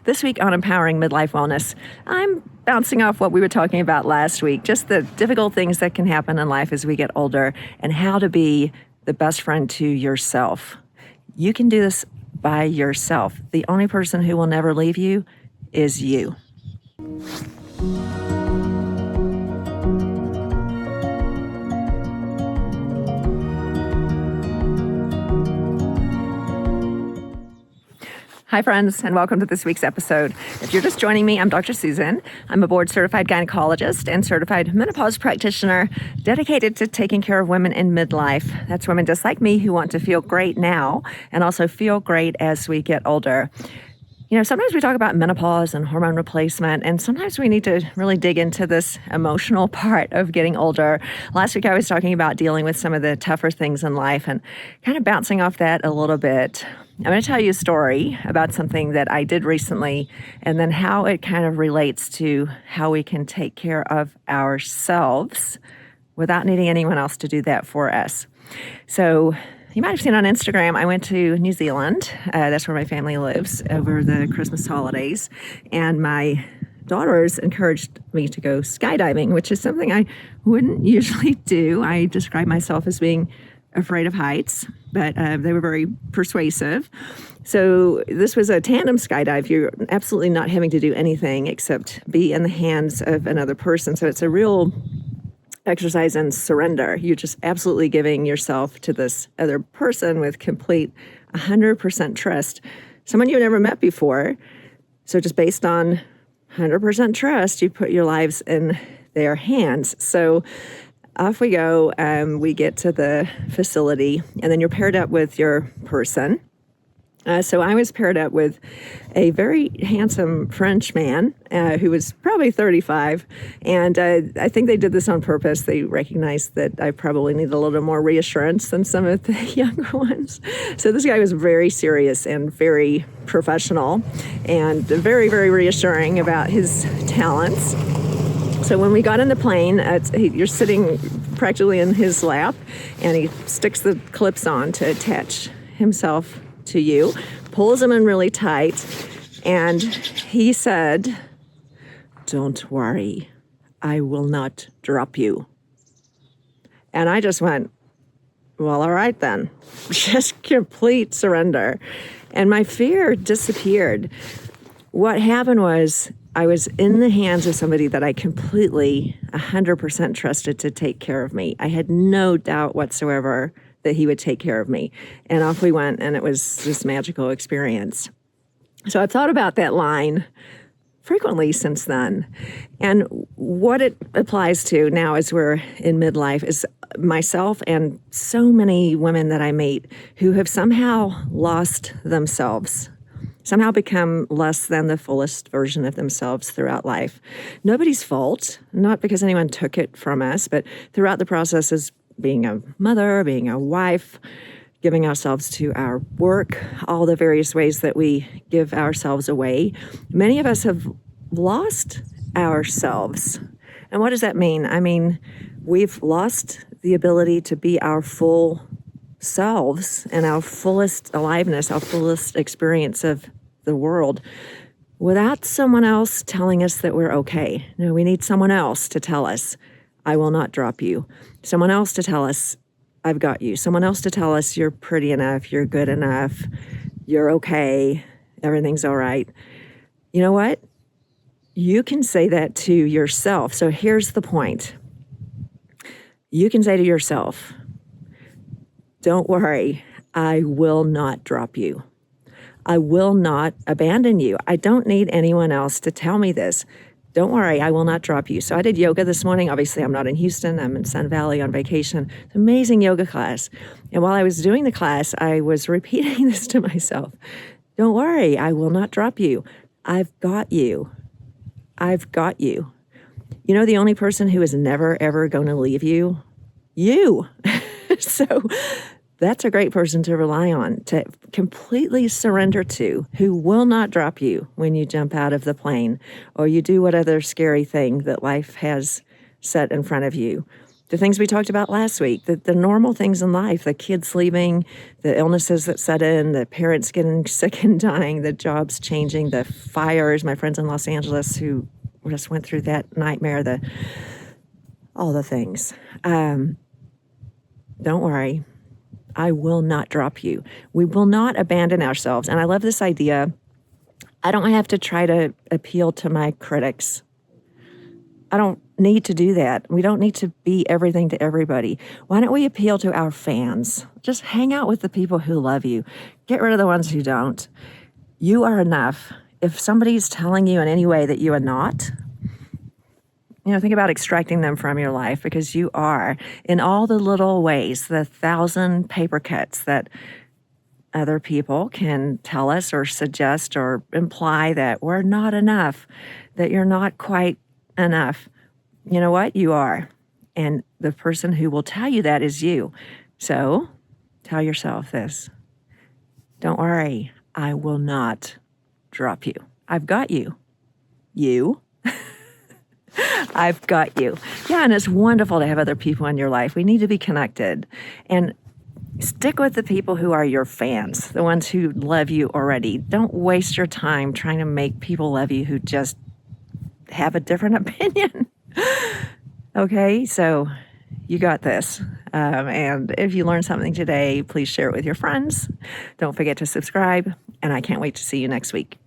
This week on Empowering Midlife Wellness, I'm bouncing off what we were talking about last week, just the difficult things that can happen in life as we get older and how to be the best friend to yourself. You can do this by yourself. The only person who will never leave you is you. Hi, friends, and welcome to this week's episode. If you're just joining me, I'm Dr. Susan. I'm a board-certified gynecologist and certified menopause practitioner dedicated to taking care of women in midlife. That's women just like me who want to feel great now and also feel great as we get older. You know, sometimes we talk about menopause and hormone replacement, and sometimes we need to really dig into this emotional part of getting older. Last week, I was talking about dealing with some of the tougher things in life and kind of bouncing off that a little bit. I'm going to tell you a story about something that I did recently and then how it kind of relates to how we can take care of ourselves without needing anyone else to do that for us. So you might have seen on Instagram, I went to New Zealand. That's where my family lives over the Christmas holidays. And my daughters encouraged me to go skydiving, which is something I wouldn't usually do. I describe myself as being afraid of heights, but they were very persuasive. So this was a tandem skydive. You're absolutely not having to do anything except be in the hands of another person. So it's a real exercise in surrender. You're just absolutely giving yourself to this other person with complete 100% trust. Someone you've never met before. So just based on 100% trust, you put your lives in their hands. So off we go. We get to the facility, and then you're paired up with your person. So I was paired up with a very handsome French man who was probably 35, and I think they did this on purpose. They recognized that I probably need a little more reassurance than some of the younger ones. So this guy was very serious and very professional and very, very reassuring about his talents. So when we got in the plane, you're sitting practically in his lap, and he sticks the clips on to attach himself to you, pulls them in really tight, and he said, "Don't worry, I will not drop you." And I just went, well, all right then. Just complete surrender. And my fear disappeared. What happened was I was in the hands of somebody that I completely 100% trusted to take care of me. I had no doubt whatsoever that he would take care of me. And off we went, and it was this magical experience. So I've thought about that line frequently since then. And what it applies to now as we're in midlife is myself and so many women that I meet who have somehow lost themselves, somehow become less than the fullest version of themselves throughout life. Nobody's fault, not because anyone took it from us, but throughout the process as being a mother, being a wife, giving ourselves to our work, all the various ways that we give ourselves away. Many of us have lost ourselves. And what does that mean? I mean, we've lost the ability to be our full selves and our fullest aliveness, our fullest experience of the world without someone else telling us that we're okay. No, we need someone else to tell us, "I will not drop you." Someone else to tell us, "I've got you." Someone else to tell us, "You're pretty enough, you're good enough, you're okay, everything's all right." You know what? You can say that to yourself. So here's the point. You can say to yourself, "Don't worry, I will not drop you. I will not abandon you. I don't need anyone else to tell me this. Don't worry, I will not drop you." So I did yoga this morning. Obviously, I'm not in Houston. I'm in Sun Valley on vacation. It's an amazing yoga class. And while I was doing the class, I was repeating this to myself. Don't worry, I will not drop you. I've got you. I've got you. You know the only person who is never, ever going to leave you? You. So that's a great person to rely on, to completely surrender to, who will not drop you when you jump out of the plane or you do what other scary thing that life has set in front of you. The things we talked about last week, the normal things in life, the kids leaving, the illnesses that set in, the parents getting sick and dying, the jobs changing, the fires, my friends in Los Angeles who just went through that nightmare, all the things. Don't worry. I will not drop you. We will not abandon ourselves. And I love this idea. I don't have to try to appeal to my critics. I don't need to do that. We don't need to be everything to everybody. Why don't we appeal to our fans? Just hang out with the people who love you. Get rid of the ones who don't. You are enough. If somebody's telling you in any way that you are not, think about extracting them from your life, because you are, in all the little ways, the 1,000 paper cuts that other people can tell us or suggest or imply that we're not enough, that you're not quite enough. You know what? You are. And the person who will tell you that is you. So tell yourself this. Don't worry. I will not drop you. I've got you. You. I've got you. Yeah, and it's wonderful to have other people in your life. We need to be connected. And stick with the people who are your fans, the ones who love you already. Don't waste your time trying to make people love you who just have a different opinion. Okay, so you got this. And if you learned something today, please share it with your friends. Don't forget to subscribe, and I can't wait to see you next week.